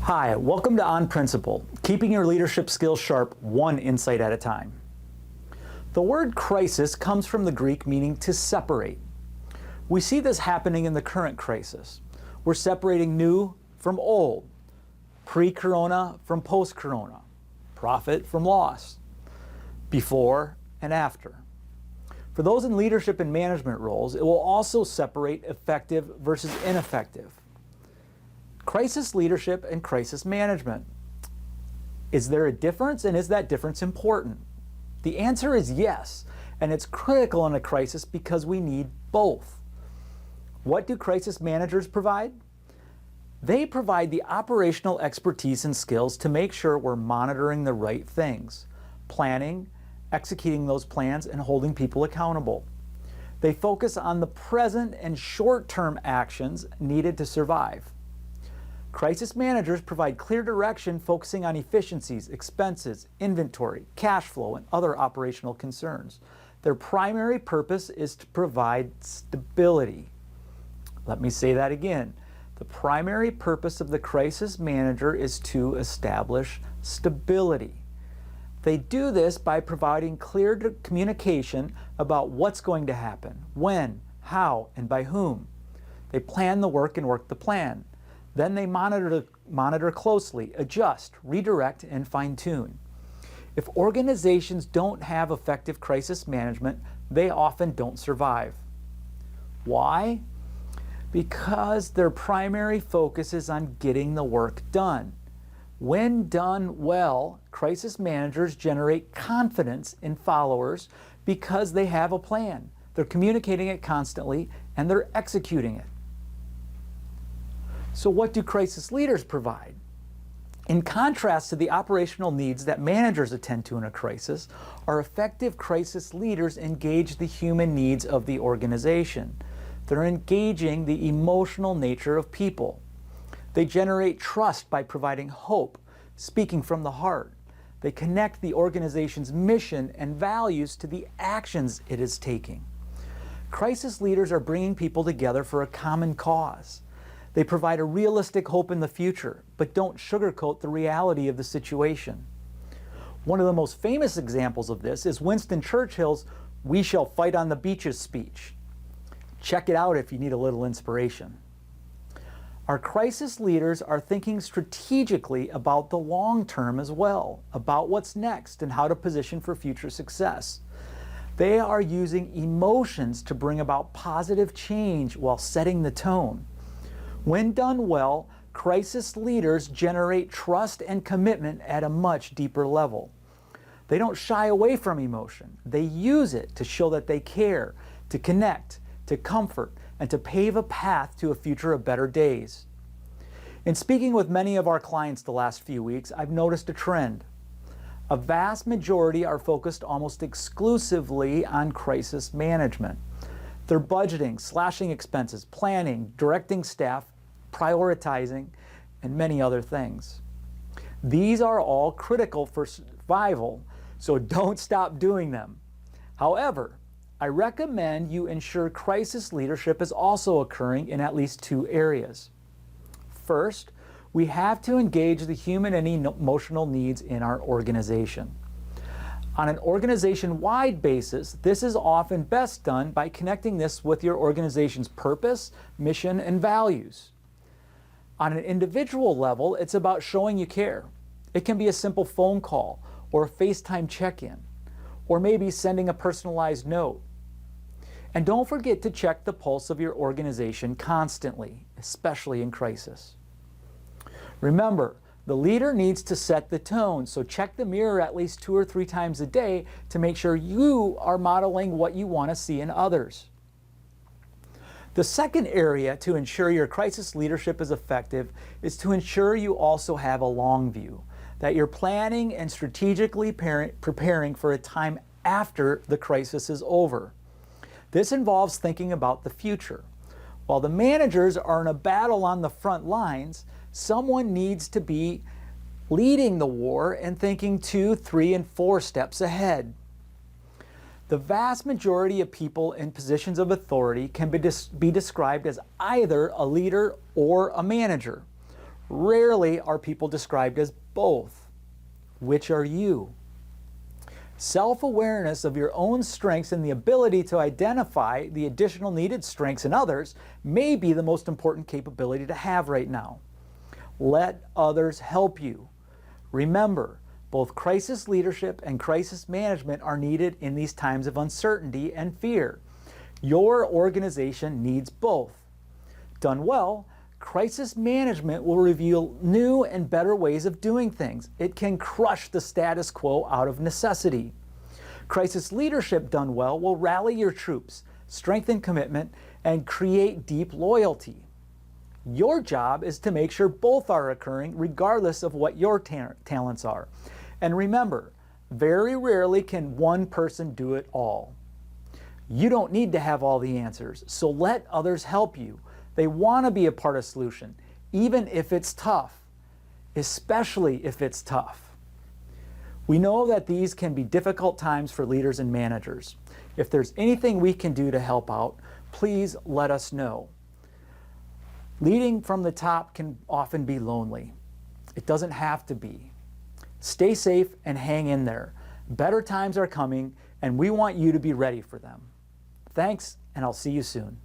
Hi, welcome to On Principle, keeping your leadership skills sharp one insight at a time. The word crisis comes from the Greek meaning to separate. We see this happening in the current crisis. We're separating new from old, pre-corona from post-corona, profit from loss, before and after. For those in leadership and management roles, it will also separate effective versus ineffective. Crisis leadership and crisis management. Is there a difference, and is that difference important? The answer is yes, and it's critical in a crisis because we need both. What do crisis managers provide? They provide the operational expertise and skills to make sure we're monitoring the right things, planning, executing those plans, and holding people accountable. They focus on the present and short-term actions needed to survive. Crisis managers provide clear direction, focusing on efficiencies, expenses, inventory, cash flow, and other operational concerns. Their primary purpose is to provide stability. Let me say that again. The primary purpose of the crisis manager is to establish stability. They do this by providing clear communication about what's going to happen, when, how, and by whom. They plan the work and work the plan. Then they monitor closely, adjust, redirect, and fine-tune. If organizations don't have effective crisis management, they often don't survive. Why? Because their primary focus is on getting the work done. When done well, crisis managers generate confidence in followers because they have a plan. They're communicating it constantly, and they're executing it. So what do crisis leaders provide? In contrast to the operational needs that managers attend to in a crisis, our effective crisis leaders engage the human needs of the organization. They're engaging the emotional nature of people. They generate trust by providing hope, speaking from the heart. They connect the organization's mission and values to the actions it is taking. Crisis leaders are bringing people together for a common cause. They provide a realistic hope in the future, but don't sugarcoat the reality of the situation. One of the most famous examples of this is Winston Churchill's "We shall fight on the beaches" speech. Check it out if you need a little inspiration. Our crisis leaders are thinking strategically about the long term as well, about what's next and how to position for future success. They are using emotions to bring about positive change while setting the tone. When done well, crisis leaders generate trust and commitment at a much deeper level. They don't shy away from emotion. They use it to show that they care, to connect, to comfort, and to pave a path to a future of better days. In speaking with many of our clients the last few weeks, I've noticed a trend. A vast majority are focused almost exclusively on crisis management. They're budgeting, slashing expenses, planning, directing staff, prioritizing, and many other things. These are all critical for survival, so don't stop doing them. However, I recommend you ensure crisis leadership is also occurring in at least two areas. First, we have to engage the human and emotional needs in our organization. On an organization-wide basis, this is often best done by connecting this with your organization's purpose, mission, and values. On an individual level, it's about showing you care. It can be a simple phone call or a FaceTime check-in, or maybe sending a personalized note. And don't forget to check the pulse of your organization constantly, especially in crisis. Remember, the leader needs to set the tone, so check the mirror at least 2 or 3 times a day to make sure you are modeling what you want to see in others. The second area to ensure your crisis leadership is effective is to ensure you also have a long view, that you're planning and strategically preparing for a time after the crisis is over. This involves thinking about the future. While the managers are in a battle on the front lines, someone needs to be leading the war and thinking 2, 3, and 4 steps ahead. The vast majority of people in positions of authority can be described as either a leader or a manager. Rarely are people described as both. Which are you? Self-awareness of your own strengths and the ability to identify the additional needed strengths in others may be the most important capability to have right now. Let others help you. Remember, both crisis leadership and crisis management are needed in these times of uncertainty and fear. Your organization needs both. Done well, crisis management will reveal new and better ways of doing things. It can crush the status quo out of necessity. Crisis leadership done well will rally your troops, strengthen commitment, and create deep loyalty. Your job is to make sure both are occurring regardless of what your talents are. And remember, very rarely can one person do it all. You don't need to have all the answers, so let others help you. They want to be a part of the solution, even if it's tough, especially if it's tough. We know that these can be difficult times for leaders and managers. If there's anything we can do to help out, please let us know. Leading from the top can often be lonely. It doesn't have to be. Stay safe and hang in there. Better times are coming, and we want you to be ready for them. Thanks, and I'll see you soon.